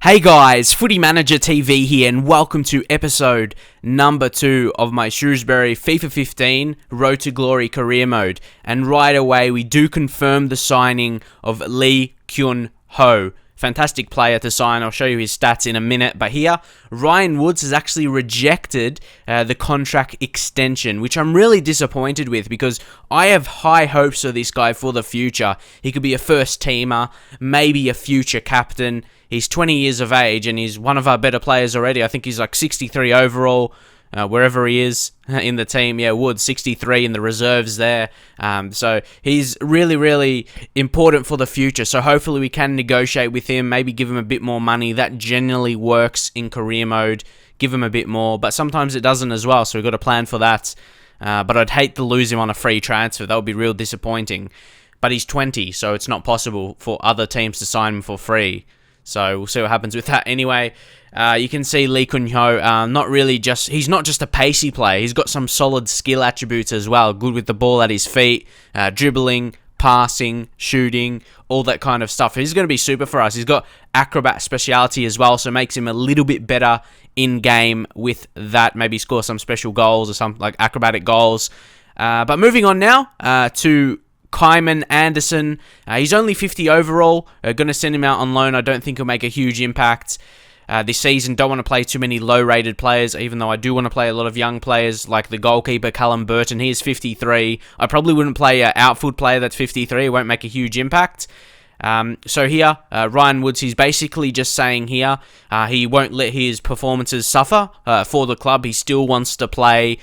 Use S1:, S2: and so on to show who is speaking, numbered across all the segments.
S1: Hey guys, Footy Manager TV here and welcome to episode number 2 of my Shrewsbury FIFA 15 Road to Glory career mode. And right away we do confirm the signing of Lee Kyun Ho. Fantastic player to sign. I'll show you his stats in a minute. But here, Ryan Woods has actually rejected the contract extension, which I'm really disappointed with because I have high hopes for this guy for the future. He could be a first teamer, maybe a future captain. He's 20 years of age and he's one of our better players already. I think he's like 63 overall. Wherever he is in the team. Yeah, Woods, 63 in the reserves there. So he's really, really important for the future. So hopefully we can negotiate with him, maybe give him a bit more money. That generally works in career mode. Give him a bit more, but sometimes it doesn't as well. So we've got to plan for that. But I'd hate to lose him on a free transfer. That would be real disappointing. But he's 20, so it's not possible for other teams to sign him for free. So we'll see what happens with that. Anyway, you can see Lee Kyun Ho, he's not just a pacey player. He's got some solid skill attributes as well. Good with the ball at his feet, dribbling, passing, shooting, all that kind of stuff. He's going to be super for us. He's got acrobat speciality as well, so makes him a little bit better in game with that. Maybe score some special goals or some like acrobatic goals. But moving on now to Kyman Anderson. He's only 50 overall. Going to send him out on loan. I don't think he'll make a huge impact this season. Don't want to play too many low-rated players, even though I do want to play a lot of young players, like the goalkeeper, Callum Burton. He is 53. I probably wouldn't play an outfield player that's 53. It won't make a huge impact. So here, Ryan Woods, he's basically just saying here, he won't let his performances suffer for the club. He still wants to play.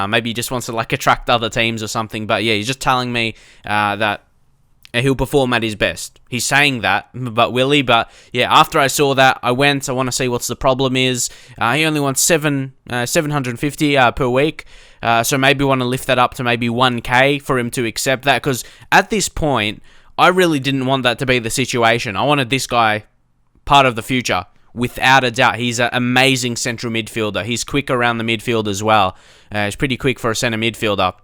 S1: Maybe he just wants to like attract other teams or something. But yeah, he's just telling me that he'll perform at his best. He's saying that, but will he? But yeah, after I saw that, I want to see what the problem is. He only wants 750 per week. So maybe want to lift that up to maybe 1K for him to accept that. Because at this point, I really didn't want that to be the situation. I wanted this guy part of the future, without a doubt. He's an amazing central midfielder. He's quick around the midfield as well. He's pretty quick for a centre midfielder.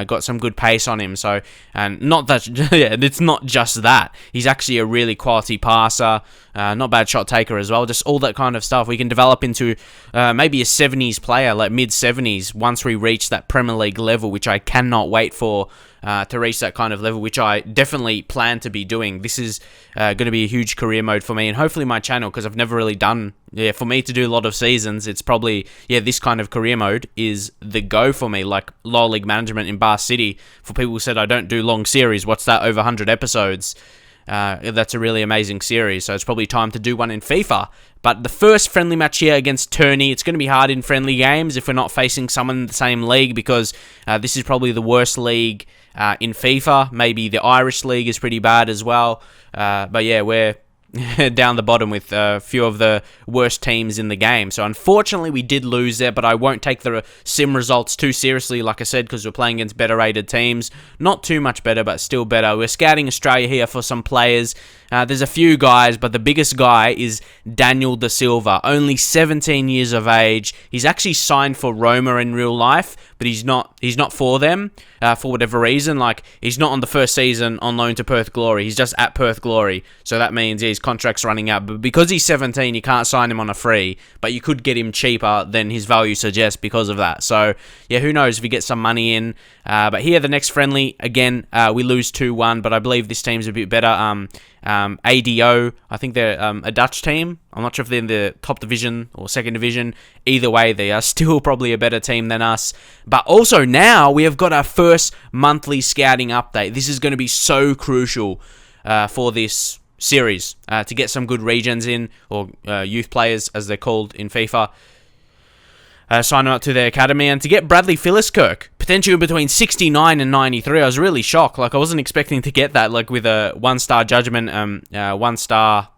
S1: Got some good pace on him. So, and not that, yeah, it's not just that. He's actually a really quality passer. Not bad shot taker as well. Just all that kind of stuff. We can develop into maybe a 70s player, like mid-70s, once we reach that Premier League level, which I cannot wait for. To reach that kind of level, which I definitely plan to be doing. This is going to be a huge career mode for me, and hopefully my channel, because I've never really done, for me to do a lot of seasons, it's probably, this kind of career mode is the go for me, like Lower League Management in Bar City. For people who said I don't do long series, what's that, over 100 episodes? That's a really amazing series, so it's probably time to do one in FIFA. But the first friendly match here against Turney, it's going to be hard in friendly games if we're not facing someone in the same league, because this is probably the worst league in FIFA. Maybe the Irish League is pretty bad as well. But yeah, we're down the bottom with a few of the worst teams in the game. So unfortunately we did lose there, but I won't take the sim results too seriously, like I said, because we're playing against better rated teams. Not too much better, but still better. We're scouting Australia here for some players. There's a few guys, but the biggest guy is Daniel Da Silva, only 17 years of age. He's actually signed for Roma in real life, but he's not for them for whatever reason. Like, he's not on the first season on loan to Perth Glory. He's just at Perth Glory. So that means his contract's running out. But because he's 17, you can't sign him on a free, but you could get him cheaper than his value suggests because of that. So yeah, who knows if we get some money in. But here, the next friendly, again, we lose 2-1, but I believe this team's a bit better. ADO, I think they're a Dutch team. I'm not sure if they're in the top division or second division. Either way, they are still probably a better team than us. But also now we have got our first monthly scouting update. This is going to be so crucial for this series to get some good regions in, or youth players as they're called in FIFA. Sign them up to their academy, and to get Bradley Philliskirk, potentially between 69 and 93. I was really shocked. Like, I wasn't expecting to get that, like, with a 1-star judgment, 1-star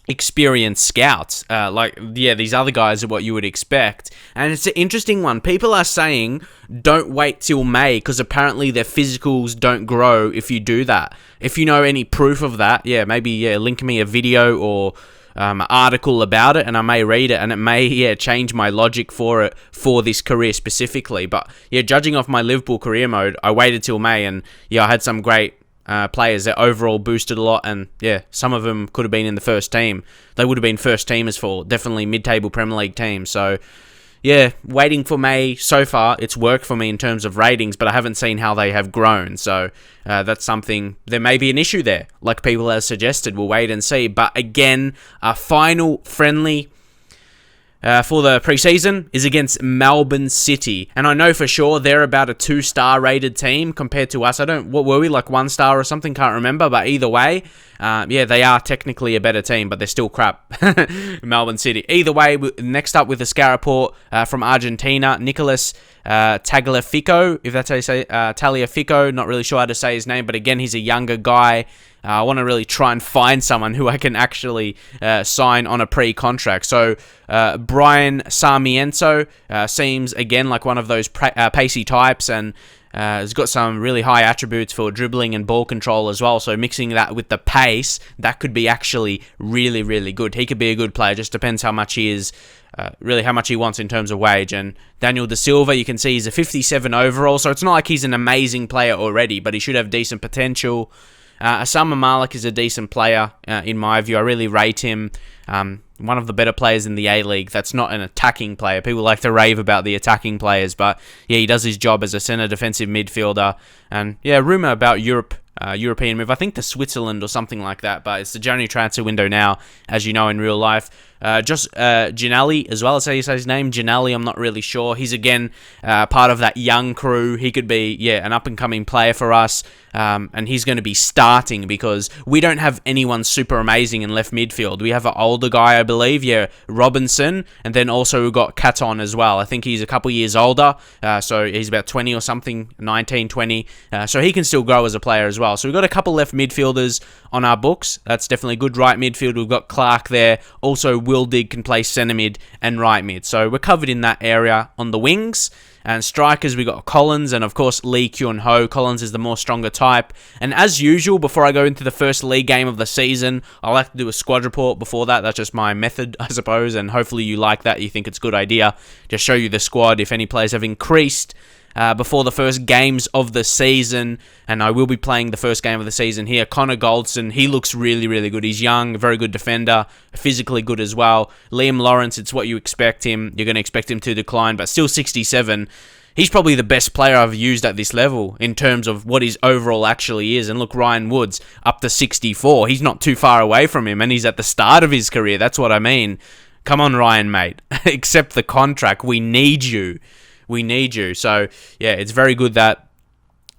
S1: experienced scouts. These other guys are what you would expect. And it's an interesting one. People are saying don't wait till May, because apparently their physicals don't grow if you do that. If you know any proof of that, maybe link me a video or article about it, and I may read it, and it may change my logic for it for this career specifically. But judging off my Liverpool career mode, I waited till May, and I had some great players. They're overall boosted a lot, and yeah, some of them could have been in the first team. They would have been first teamers for definitely mid-table Premier League teams. So yeah, waiting for May, so far, it's worked for me in terms of ratings, but I haven't seen how they have grown. So that's something, there may be an issue there, like people have suggested. We'll wait and see. But again, a final friendly for the preseason is against Melbourne City. And I know for sure they're about a 2-star rated team compared to us. What were we, like 1 star or something? Can't remember. But either way, yeah, they are technically a better team, but they're still crap. Melbourne City. Either way, next up with the scout report from Argentina, Nicolas Tagliafico, if that's how you say Tagliafico, not really sure how to say his name, but again, he's a younger guy. I want to really try and find someone who I can actually sign on a pre-contract. So Brian Sarmiento seems, again, like one of those pacey types, and has got some really high attributes for dribbling and ball control as well. So mixing that with the pace, that could be actually really, really good. He could be a good player. Just depends how much he is, really how much he wants in terms of wage. And Daniel Da Silva, you can see he's a 57 overall. So it's not like he's an amazing player already, but he should have decent potential. Osama Malik is a decent player, in my view. I really rate him. One of the better players in the A-League. That's not an attacking player. People like to rave about the attacking players, but yeah, he does his job as a centre defensive midfielder. And yeah, rumour about European move. I think to Switzerland or something like that, but it's the January transfer window now, as you know, in real life. Just Ginelli as well, that's how you say his name. Ginelli, I'm not really sure. He's again part of that young crew. He could be, yeah, an up-and-coming player for us. And he's going to be starting because we don't have anyone super amazing in left midfield. We have an older guy, I believe, yeah, Robinson, and then also we've got Caton as well. I think he's a couple years older, so he's about 20 or something, 19, 20. So he can still grow as a player as well. So we've got a couple left midfielders on our books. That's definitely good. Right midfield, we've got Clark there. Also, Wildig can play centre mid and right mid. So we're covered in that area on the wings. And strikers, we got Collins and, of course, Lee Kyun-ho. Collins is the more stronger type. And as usual, before I go into the first league game of the season, I like to do a squad report before that. That's just my method, I suppose. And hopefully you like that. You think it's a good idea. Just show you the squad, if any players have increased before the first games of the season. And I will be playing the first game of the season here. Connor Goldson, he looks really, really good. He's young, a very good defender, physically good as well. Liam Lawrence, it's what you expect him. You're going to expect him to decline, but still 67. He's probably the best player I've used at this level in terms of what his overall actually is. And look, Ryan Woods, up to 64. He's not too far away from him, and he's at the start of his career. That's what I mean. Come on, Ryan, mate. Accept the contract. We need you. We need you. So, yeah, it's very good that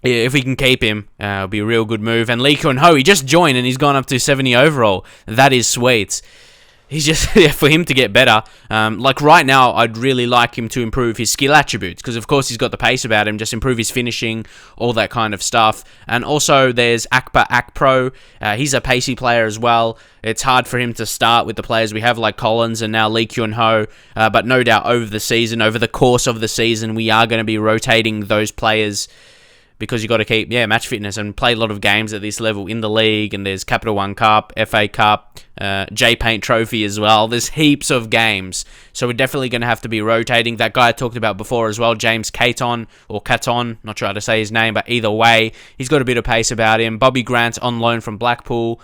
S1: if we can keep him, it'll be a real good move. And Lee Kyun-ho, he just joined and he's gone up to 70 overall. That is sweet. He's just, yeah, for him to get better. Like right now, I'd really like him to improve his skill attributes because, of course, he's got the pace about him. Just improve his finishing, all that kind of stuff. And also, there's Akbar Akpro. He's a pacey player as well. It's hard for him to start with the players we have like Collins and now Lee Kyun-ho. But no doubt over the course of the season, we are going to be rotating those players because you got to keep, match fitness and play a lot of games at this level in the league. And there's Capital One Cup, FA Cup, J-Paint Trophy as well. There's heaps of games. So we're definitely going to have to be rotating. That guy I talked about before as well, James Caton, or Caton, not sure how to say his name, but either way, he's got a bit of pace about him. Bobby Grant on loan from Blackpool.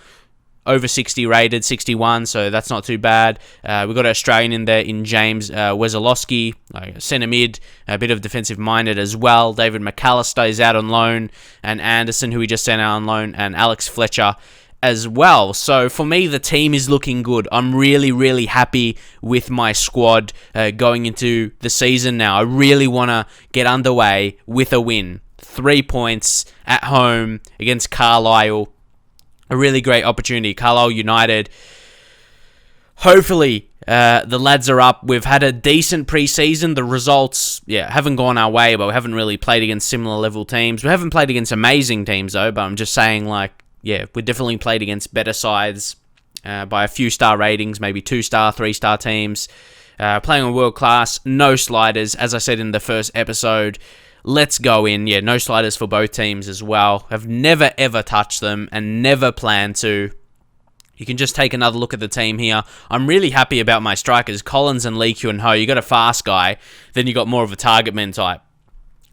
S1: Over 60 rated, 61, so that's not too bad. We've got an Australian in there in James Wesolowski, centre mid, a bit of defensive minded as well. David McAllister is out on loan, and Anderson, who we just sent out on loan, and Alex Fletcher as well. So for me, the team is looking good. I'm really, really happy with my squad going into the season now. I really want to get underway with a win. 3 points at home against Carlisle. A really great opportunity. Carlisle United. Hopefully, the lads are up. We've had a decent preseason. The results, haven't gone our way, but we haven't really played against similar level teams. We haven't played against amazing teams, though, but I'm just saying, we definitely played against better sides by a few star ratings, maybe 2-star, 3-star teams. Playing on world class, no sliders, as I said in the first episode. Let's go in. No sliders for both teams as well. I've never ever touched them and never plan to. You can just take another look at the team here. I'm really happy about my strikers, Collins and Lee Kyun-ho. You got a fast guy, then you got more of a target man type.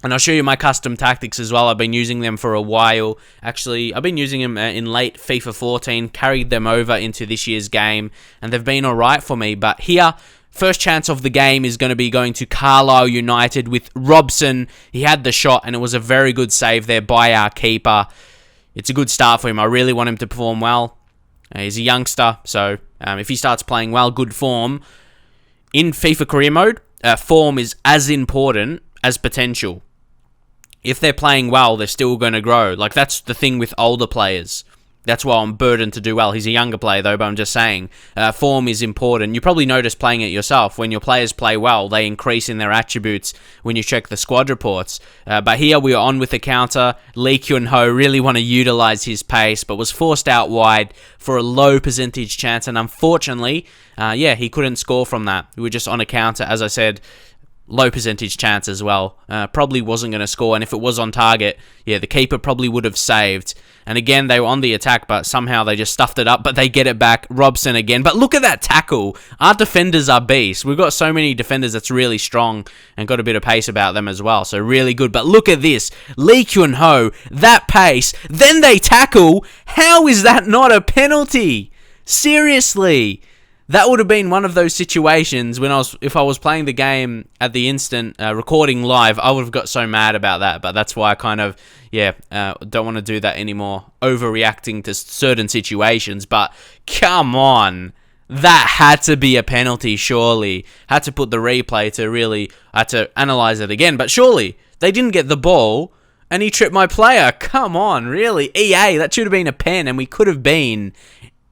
S1: And I'll show you my custom tactics as well. I've been using them for a while. Actually, I've been using them in late FIFA 14, carried them over into this year's game, and they've been alright for me. But here, first chance of the game is going to be going to Carlisle United with Robson. He had the shot, and it was a very good save there by our keeper. It's a good start for him. I really want him to perform well. He's a youngster, so if he starts playing well, good form. In FIFA career mode, form is as important as potential. If they're playing well, they're still going to grow. Like, that's the thing with older players. That's why I'm burdened to do well. He's a younger player, though, but I'm just saying, form is important. You probably notice playing it yourself. When your players play well, they increase in their attributes when you check the squad reports. But here we are on with the counter. Lee Kyun-ho really want to utilize his pace, but was forced out wide for a low percentage chance. And unfortunately, he couldn't score from that. We were just on a counter, as I said. Low percentage chance as well. Probably wasn't going to score, and if it was on target, the keeper probably would have saved. And again, they were on the attack, but somehow they just stuffed it up, but they get it back. Robson again. But look at that tackle. Our defenders are beasts. We've got so many defenders that's really strong and got a bit of pace about them as well, so really good. But look at this. Lee Kyun-ho, that pace, then they tackle. How is that not a penalty? Seriously. That would have been one of those situations when if I was playing the game at the instant, recording live, I would have got so mad about that. But that's why I kind of, don't want to do that anymore. Overreacting to certain situations. But come on. That had to be a penalty, surely. Had to put the replay to really, had to analyze it again. But surely, they didn't get the ball and he tripped my player. Come on, really? EA, that should have been a pen and we could have been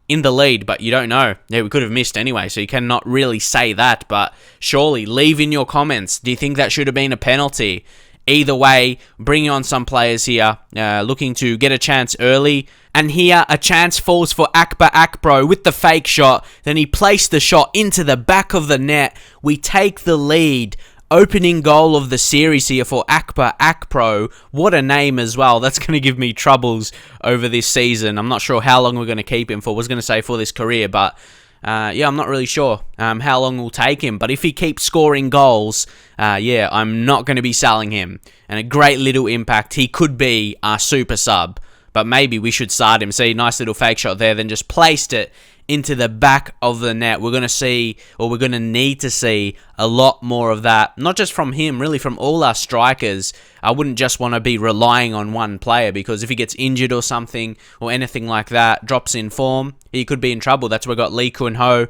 S1: in the lead, but you don't know. Yeah, we could have missed anyway, so you cannot really say that, but surely leave in your comments. Do you think that should have been a penalty? Either way, bringing on some players here, looking to get a chance early, and here a chance falls for Akbar Akbro with the fake shot, then he placed the shot into the back of the net. We take the lead. Opening goal of the series here for Akbar Akpro. What a name as well. That's going to give me troubles over this season. I'm not sure how long we're going to keep him for. I was going to say for this career, but I'm not really sure how long we'll take him. But if he keeps scoring goals, I'm not going to be selling him. And a great little impact. He could be our super sub, but maybe we should start him. See, nice little fake shot there, then just placed it into the back of the net. We're going to see, or we're going to need to see a lot more of that. Not just from him, really from all our strikers. I wouldn't just want to be relying on one player, because if he gets injured or something, or anything like that, drops in form, he could be in trouble. That's why we got Lee Kyun-ho,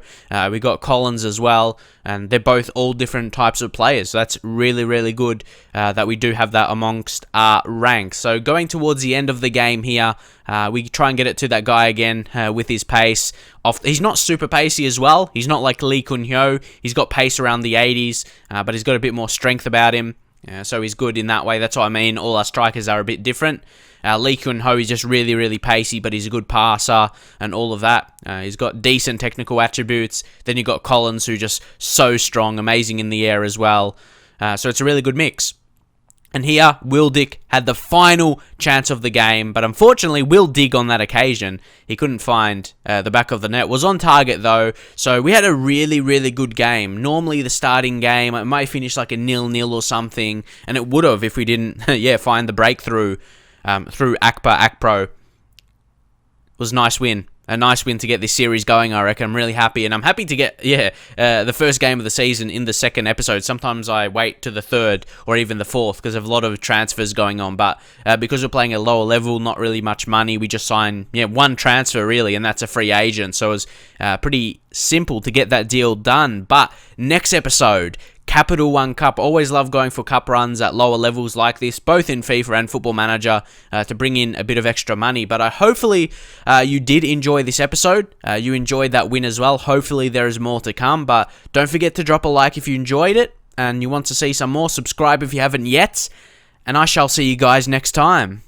S1: we got Collins as well, and they're both all different types of players. So that's really, really good that we do have that amongst our ranks. So going towards the end of the game here, we try and get it to that guy again with his pace. He's not super pacey as well. He's not like Lee Kyun-ho. He's got pace around the 80s, but he's got a bit more strength about him. So he's good in that way. That's what I mean. All our strikers are a bit different. Lee Kyun-ho is just really, really pacey, but he's a good passer and all of that. He's got decent technical attributes. Then you've got Collins, who's just so strong, amazing in the air as well. So it's a really good mix. And here, Will Dick had the final chance of the game, but unfortunately, Will Dick on that occasion, he couldn't find the back of the net. Was on target though, so we had a really, really good game. Normally, the starting game, it might finish like a 0-0 or something, and it would have if we didn't, find the breakthrough through Akbar Akpro. It was a nice win. A nice win to get this series going, I reckon. I'm really happy, and I'm happy to get, the first game of the season in the second episode. Sometimes I wait to the third or even the fourth because of a lot of transfers going on, but because we're playing a lower level, not really much money, we just sign, one transfer really, and that's a free agent, so it was pretty simple to get that deal done. But next episode, Capital One Cup. Always love going for cup runs at lower levels like this, both in FIFA and Football Manager, to bring in a bit of extra money. But hopefully you did enjoy this episode. You enjoyed that win as well. Hopefully there is more to come. But don't forget to drop a like if you enjoyed it and you want to see some more. Subscribe if you haven't yet. And I shall see you guys next time.